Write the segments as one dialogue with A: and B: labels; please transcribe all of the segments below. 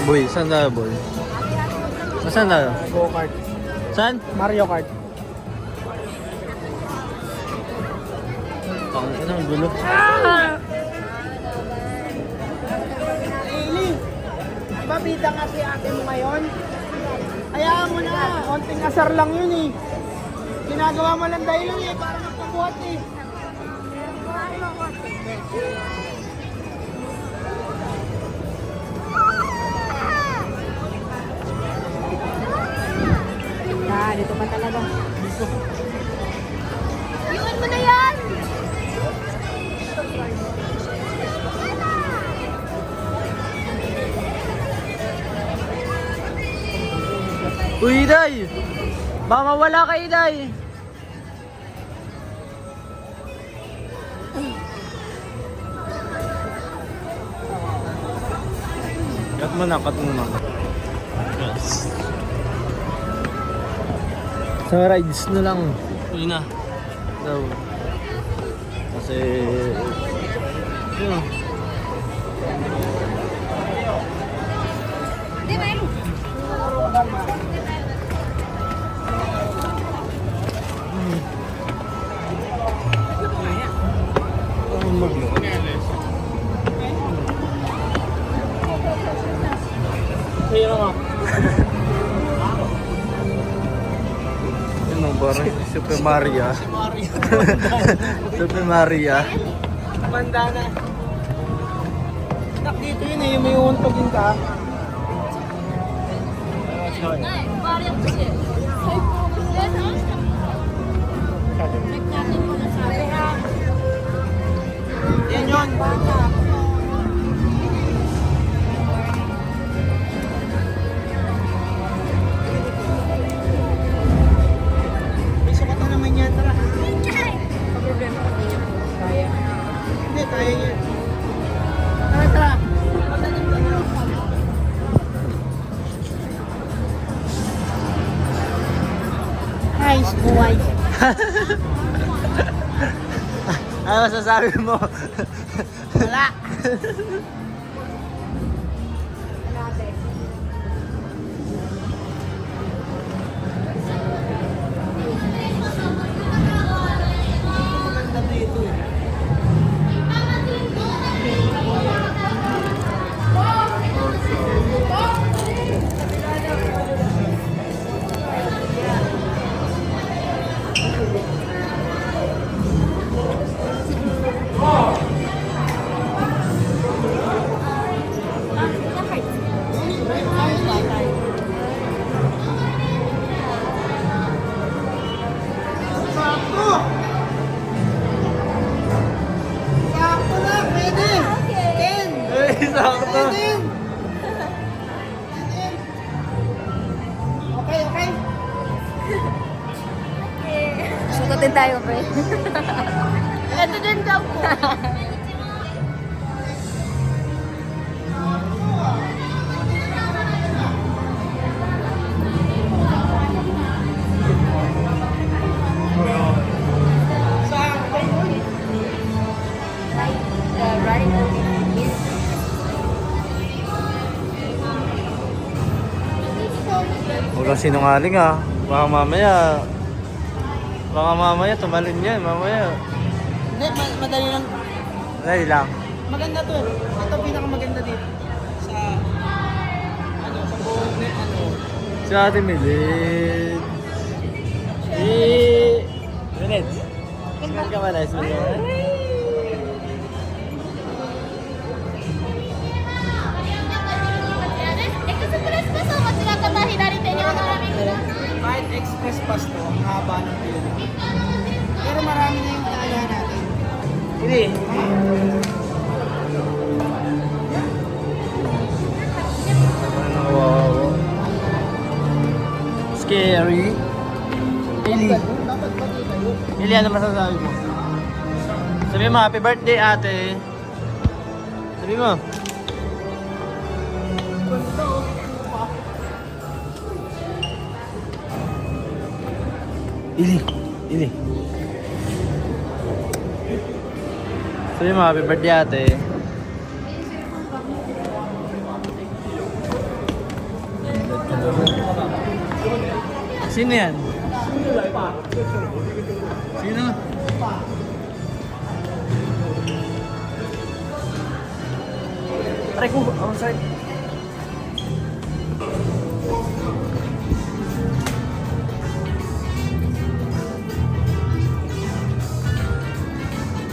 A: Boy, saan tayo, boy? Saan tayo?
B: Go-kart.
A: Saan?
B: Mario Kart.
A: Ano ang gulo?
B: Ailey, di ba bida nga si ate mo ngayon? Hayaan mo na, konting asar lang yun eh. Ginagawa mo lang dahilan eh, para magpabuhat eh.
C: Dito pa talaga. Iwan mo na yan!
A: Uy, Iday! Baka mawala ka, Iday! Cut mo na, cut mo na. Yes. Sa rides na lang. Uy na. Daw. Kasi... Yun.
C: Di ba yun?
A: Ano, parang Super Mario. Super Mario.
B: Manda na. Nak dito yun eh, yung may uuntogin ka.
C: Nay, parang kasi. Check natin muna sabi ha.
B: Yan yun. May sukat na naman yan, tara.
C: Problema ko niya po. Kaya.
B: Hindi, kaya yan. Tara, tara. Nice boy.
A: Ano masasabi mo?
B: Wala. Maganda dito eh. Sakto! Sakto na, pwede! Ken!
A: Uy, sakto.
B: Pwede! Okay, okay.
C: Sugutin tayo, pre. Ito din daw po.
B: Sakto.
A: Huwag kang sinungaling ah. Baka mamaya tumalin yan. Mamaya.
B: Hindi, madali lang.
A: Dali lang.
B: Maganda to eh. Ito pinakamaganda dito. Sa, sa buong
A: Si Ate Milid. Milid. Smell ka man, smell ka man.
B: kahit express pass to, ang haba ng pila. Pero marami na yung kaya natin.
A: Hindi. Wow. Scary. Ili.
B: Dapat pati kayo.
A: Ili, ano masasabi mo? Sabi mo, happy birthday ate. Sabi mo.
B: Ganda oh.
A: Ili. Ili. Sabi mo, happy birthday ate. Sino yan? Sino? Try ko, outside.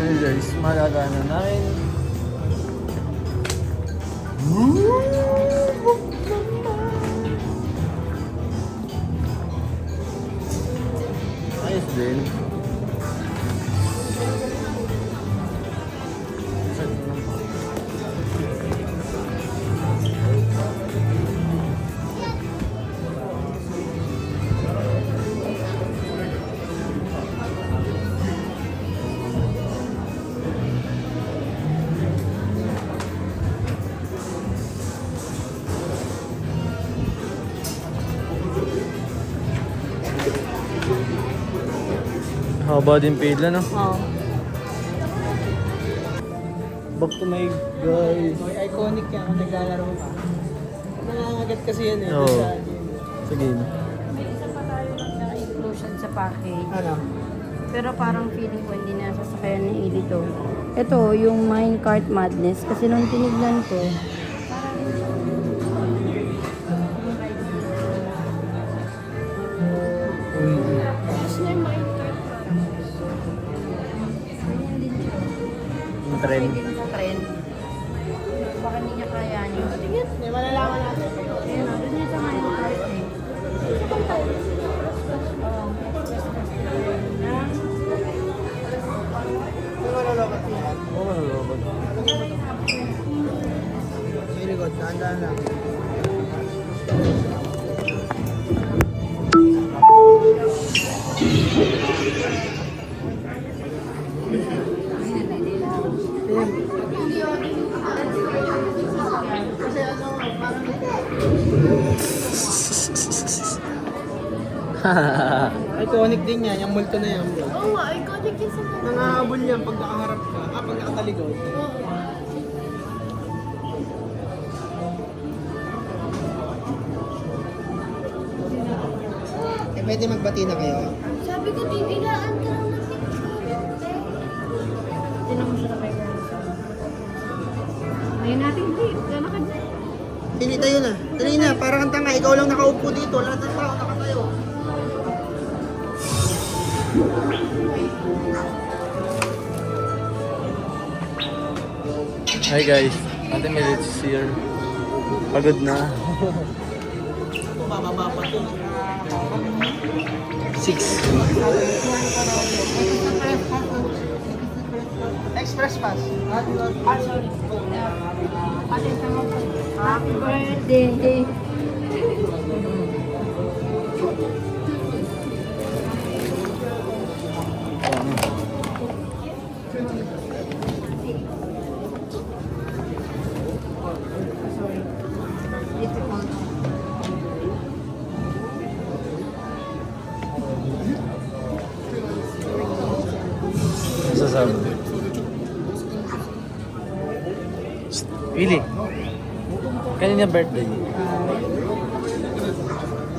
A: Ayun guys, malagana namin. Ayos din. Haba din pila, no?
B: Oo.
A: Back to my guys.
B: Iconic yan kung naglalaro ka. Nangangagat kasi yan eh.
A: Oo.
B: Sa
A: Sige.
C: May isa pa tayo nagka-inclusion sa package.
B: ano?
C: Pero parang feeling ko hindi na sasakayan ni Ili to. Ito, yung Minecart Madness. Kasi nung tinignan ko, parang... Tapos na yung Minecart Madness. Ganyan din siya.
A: Yung trend.
C: Pwede din sa trend. Baka hindi niya kayanin. Tingnan.
B: Hindi, malalaman natin.
C: Ayun o, doon yun sa Minecart eh. Oo,
B: Yung malalaman yan.
A: Oo, malulobot.
B: Very good, dahan-dahan lang. Iconic din yan, yung multo na yan.
C: Oo nga, iconic yun sa mga.
B: Nangahabol yan pag nakaharap ka, pag nakataligod. Eh, pwede magbati na kayo.
C: Sabi ko, bibiglaan ka lang ng picture. Tinan mo siya na kayo. Ngayon natin, hindi. Gano'n ka dyan.
B: Pili tayo na. Dali na, parang kang tanga. Ikaw lang nakaupo dito. Lahat ng tao nakatayo.
A: Hi guys, Ate Melitz is here. Pagod na.
B: Ito, bababa pa ito.
A: 6.
B: Express pass.
C: Happy birthday.
A: Masasabi. Willy. Kanina birthday.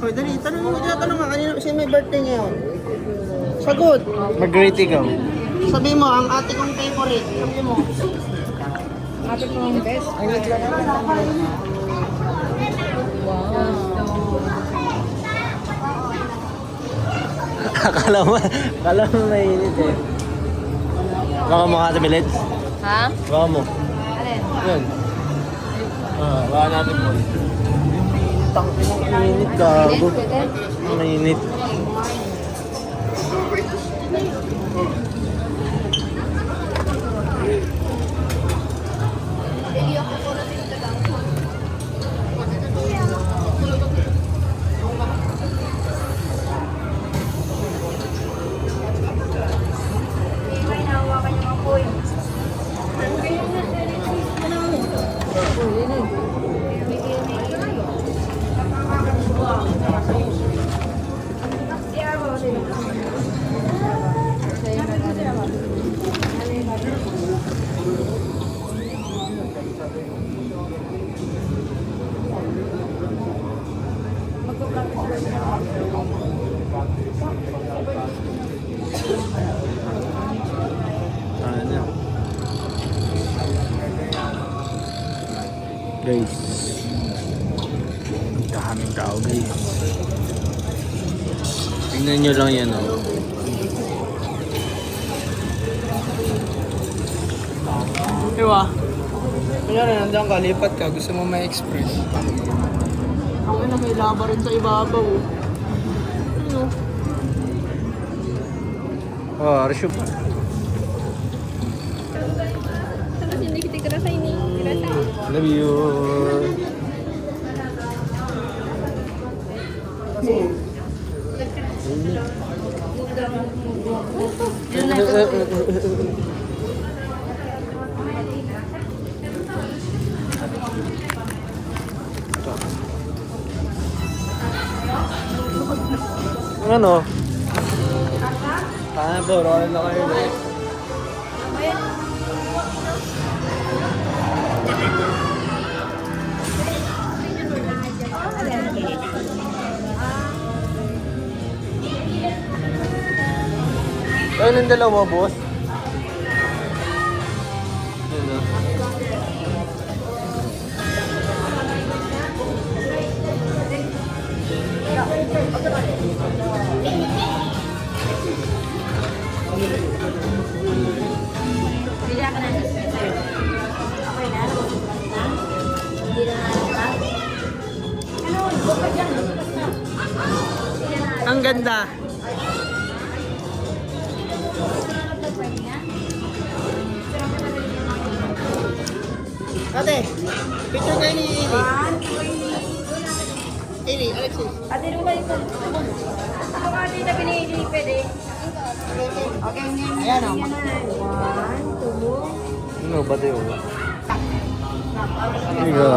B: Hoy, dali. Tanong mo dyan. Tanong nga. Kanina siya may birthday ngayon. Sagot.
A: Mag-greet ikaw.
B: Sabi mo, ang ate kong favorite. Sabi mo.
C: Ate ko ang best.
A: Akala mo mainit eh. Baka mo Ate Melitz.
C: Ha?
A: Baka mo.
C: Alin?
A: Yun. Baka natin po. Tangkin ng init, gago. Ang init. Ano? Guys. Ang daming tao guys. Tingnan nyo lang yan oh.
B: Diba? Kunyari, nandiyan ka, lipat ka, gusto mo may express. Ako na may laba rin sa ibabaw. Ano?
A: Oh, Arsyo. Love you. Ano? Paano po? Roll na kayo na. Ayun ang dalawa, boss. Ayun na.
C: Bili ako ng dispenser. Okay na? Hindi na natin. Ano? Buka dyan.
B: Ang ganda. Ate, picture kayo ni Ili. Ili, Alexis.
C: Ate, doon kayo po. Ako nga dito pinili, pwede. Okay,
B: Ayan, oh.
C: 1, 2.
A: Ano ba tayo? Higa.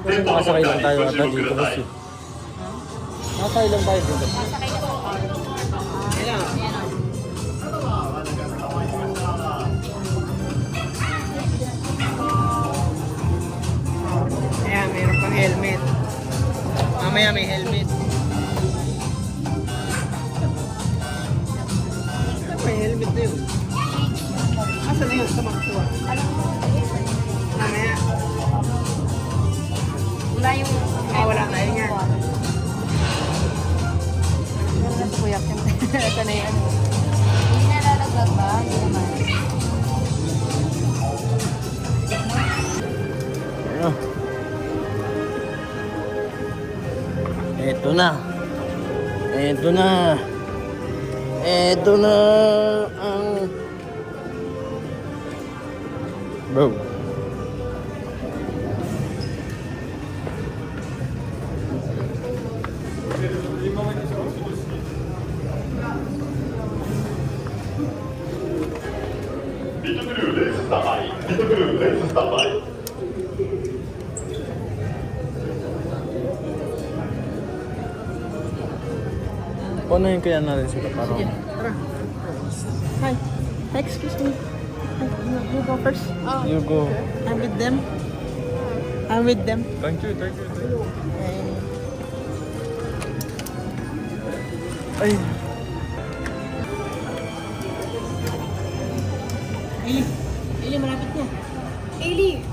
A: Nakasakay lang tayo ata dito kasi. Nakasakay lang tayo dito.
B: Ayan. Ayan, mayroon pang helmet. Mamaya may helmet. May helmet na yun. Asa na yun? Sa magkuha. Mamaya.
C: Wala yung...
B: Wala na yun yan.
C: Kuya, ito na yan. Hindi na lalaglag ba? Hindi naman.
A: Ayun. Eto na. Eto na. Eto na ang... Bro. Paano yung kaya natin sila parang...
B: Tara. Hi. Excuse me. You go first. Oh,
A: You go.
B: I'm with them. I'm with them.
A: Thank you, thank you. Ay.
B: Ili. Ili, malapit na.
C: Eli!